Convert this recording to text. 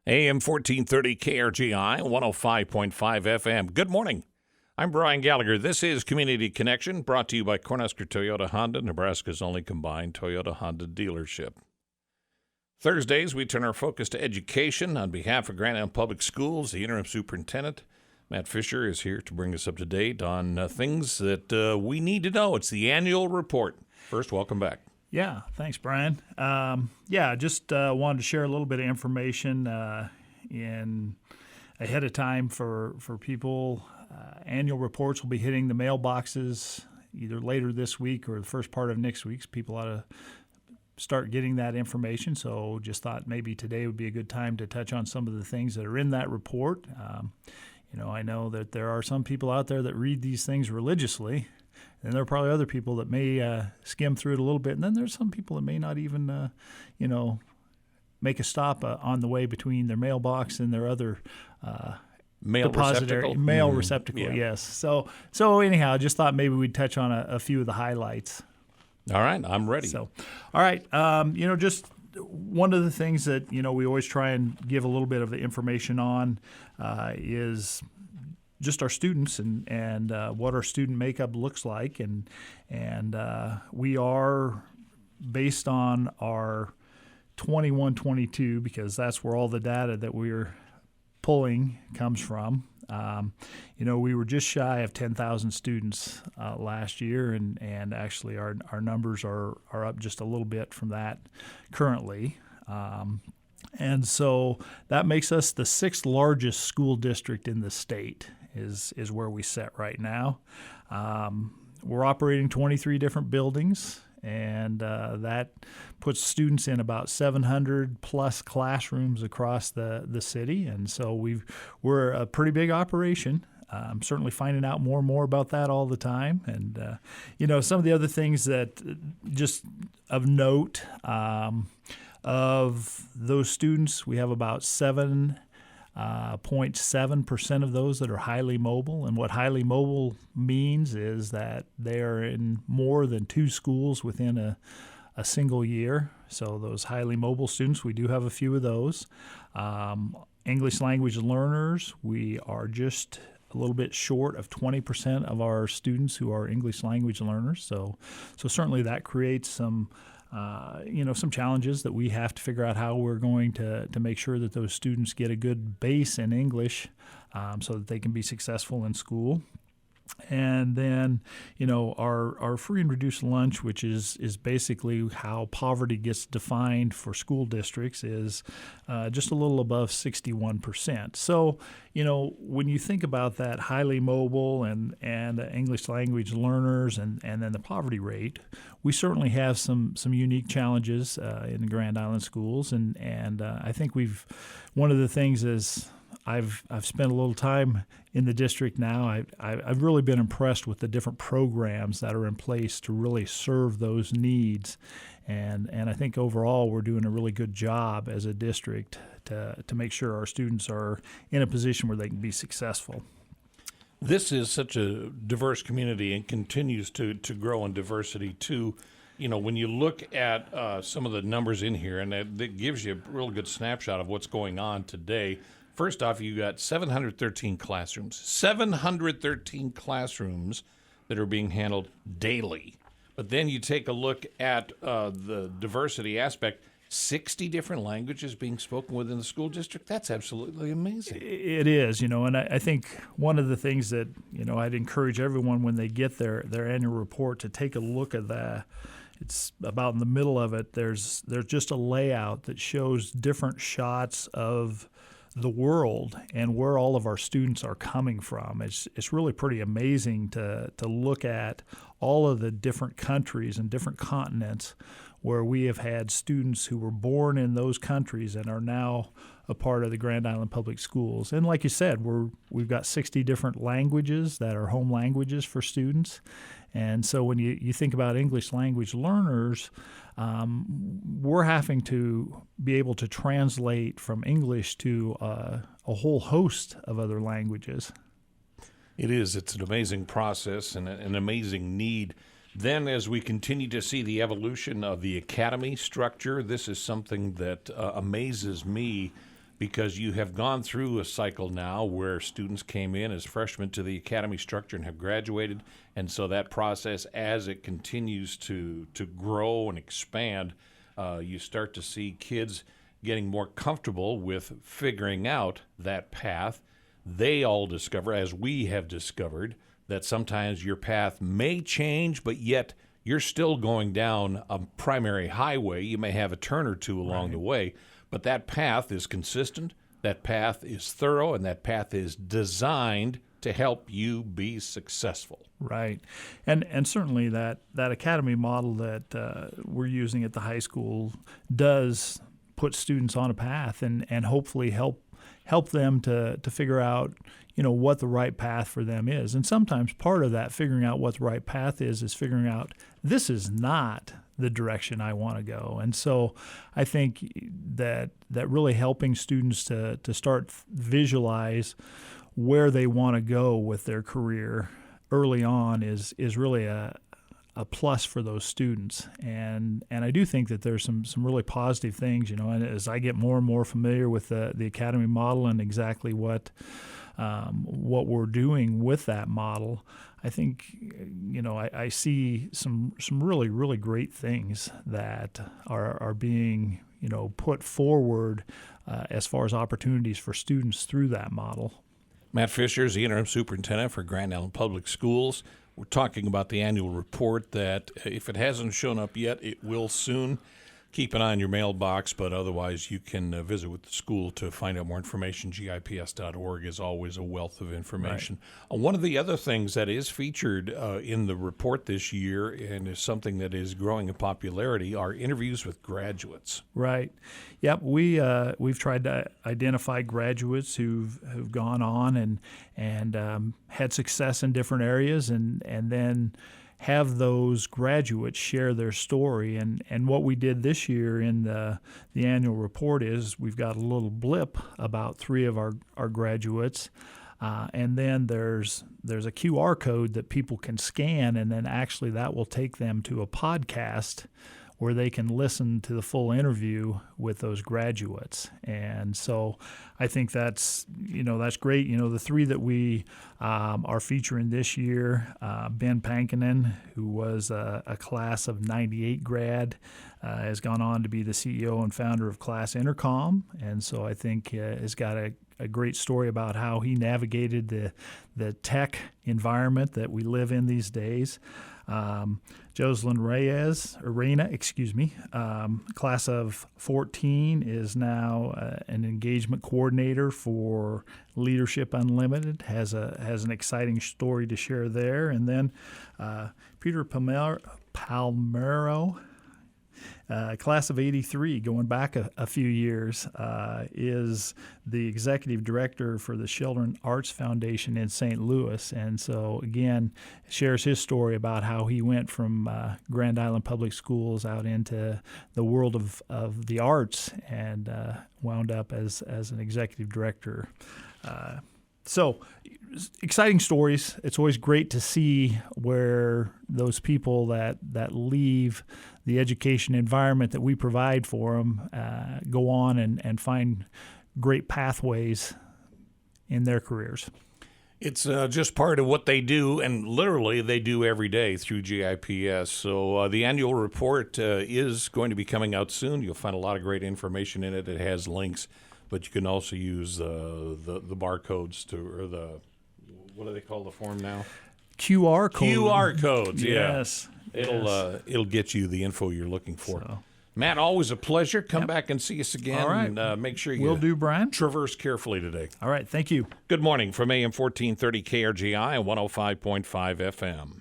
AM 1430 KRGI, 105.5 FM. Good morning. I'm Brian Gallagher. This is Community Connection, brought to you by Cornhusker Toyota Honda, Nebraska's only combined Toyota Honda dealership. Thursdays, we turn our focus to education. On behalf of Grand Island Public Schools, the Interim Superintendent, Matt Fisher, is here to bring us up to date on things that we need to know. It's the annual report. First, welcome back. Yeah, thanks, Brian. Just wanted to share a little bit of information ahead of time for people. Annual reports will be hitting the mailboxes either later this week or the first part of next week. People ought to start getting that information. So just thought maybe today would be a good time to touch on some of the things that are in that report. I know that there are some people out there that read these things religiously. And there are probably other people that may skim through it a little bit. And then there's some people that may not even, make a stop on the way between their mailbox and their other mail receptacle. Mail receptacle, yeah. Yes. So anyhow, I just thought maybe we'd touch on a few of the highlights. All right, I'm ready. So, all right, just one of the things that, we always try and give a little bit of the information on is just our students and what our student makeup looks like. And we are based on our 21-22, because that's where all the data that we're pulling comes from. We were just shy of 10,000 students last year, and actually our numbers are up just a little bit from that currently. And so that makes us the sixth largest school district in the state is where we sit right now. We're operating 23 different buildings, and that puts students in about 700 plus classrooms across the city. And so we're a pretty big operation. I'm certainly finding out more and more about that all the time. And, some of the other things that just of note, of those students, we have about 7.7% of those that are highly mobile. And what highly mobile means is that they are in more than two schools within a single year. So those highly mobile students, we do have a few of those. English language learners, we are just a little bit short of 20% of our students who are English language learners. So certainly that creates some challenges that we have to figure out how we're going to make sure that those students get a good base in English so that they can be successful in school. And then, our free and reduced lunch, which is basically how poverty gets defined for school districts, is just a little above 61%. So, when you think about that highly mobile and English language learners and then the poverty rate, we certainly have some unique challenges in the Grand Island schools. And I think one of the things is I've spent a little time in the district now. I've really been impressed with the different programs that are in place to really serve those needs, and I think overall we're doing a really good job as a district to make sure our students are in a position where they can be successful. This is such a diverse community and continues to grow in diversity too. When you look at some of the numbers in here, and that gives you a real good snapshot of what's going on today. First off, you got 713 classrooms. 713 classrooms that are being handled daily. But then you take a look at the diversity aspect, 60 different languages being spoken within the school district. That's absolutely amazing. It is, and I think one of the things that, I'd encourage everyone when they get their annual report to take a look at that. It's about in the middle of it. There's just a layout that shows different shots of the world and where all of our students are coming from. It's really pretty amazing to look at all of the different countries and different continents where we have had students who were born in those countries and are now a part of the Grand Island Public Schools. And like you said, we've got 60 different languages that are home languages for students. And so when you think about English language learners, we're having to be able to translate from English to a whole host of other languages. It is. It's an amazing process and an amazing need. Then as we continue to see the evolution of the academy structure, this is something that amazes me. because you have gone through a cycle now where students came in as freshmen to the academy structure and have graduated, and so that process, as it continues to grow and expand, you start to see kids getting more comfortable with figuring out that path. They all discover, as we have discovered, that sometimes your path may change, but yet you're still going down a primary highway. You may have a turn or two along the way, but that path is consistent, that path is thorough, and that path is designed to help you be successful. Right. And certainly that academy model that we're using at the high school does put students on a path and hopefully help them to figure out, what the right path for them is. And sometimes part of that figuring out what the right path is figuring out this is not the direction I want to go. And so I think that really helping students to start visualize where they want to go with their career early on is really a plus for those students. And I do think that there's some really positive things, and as I get more and more familiar with the academy model and exactly what we're doing with that model, I think, I see some really, really great things that are being, put forward as far as opportunities for students through that model. Matt Fisher is the interim superintendent for Grand Island Public Schools. We're talking about the annual report that, if it hasn't shown up yet, it will soon. Keep an eye on your mailbox, but otherwise you can visit with the school to find out more information. GIPS.org is always a wealth of information. Right. One of the other things that is featured in the report this year and is something that is growing in popularity are interviews with graduates. Right. Yep. We've tried to identify graduates who've gone on and had success in different areas and then have those graduates share their story. And what we did this year in the annual report is we've got a little blip about 3 of our graduates. And then there's a QR code that people can scan, and then actually that will take them to a podcast where they can listen to the full interview with those graduates. And so I think that's great. The 3 that we are featuring this year, Ben Pankinen, who was a class of 98 grad, has gone on to be the CEO and founder of Class Intercom. And so I think has got a great story about how he navigated the tech environment that we live in these days. Jocelyn Arena, class of 14, is now an engagement coordinator for Leadership Unlimited, has an exciting story to share there. And then Peter Palmero, class of 83, going back a few years, is the executive director for the Children Arts Foundation in St. Louis. And so, again, shares his story about how he went from Grand Island Public Schools out into the world of the arts and wound up as an executive director. So exciting stories. It's always great to see where those people that leave the education environment that we provide for them go on and find great pathways in their careers. It's just part of what they do, and literally they do every day through GIPS. So the annual report is going to be coming out soon. You'll find a lot of great information in it. It has links, but you can also use the barcodes or the, what do they call the form now? QR code. QR codes, yeah. Yes. It'll get you the info you're looking for. So. Matt, always a pleasure. Come back and see us again. All right. And make sure you Will do, Brian. Traverse carefully today. All right. Thank you. Good morning from AM 1430 KRGI and 105.5 FM.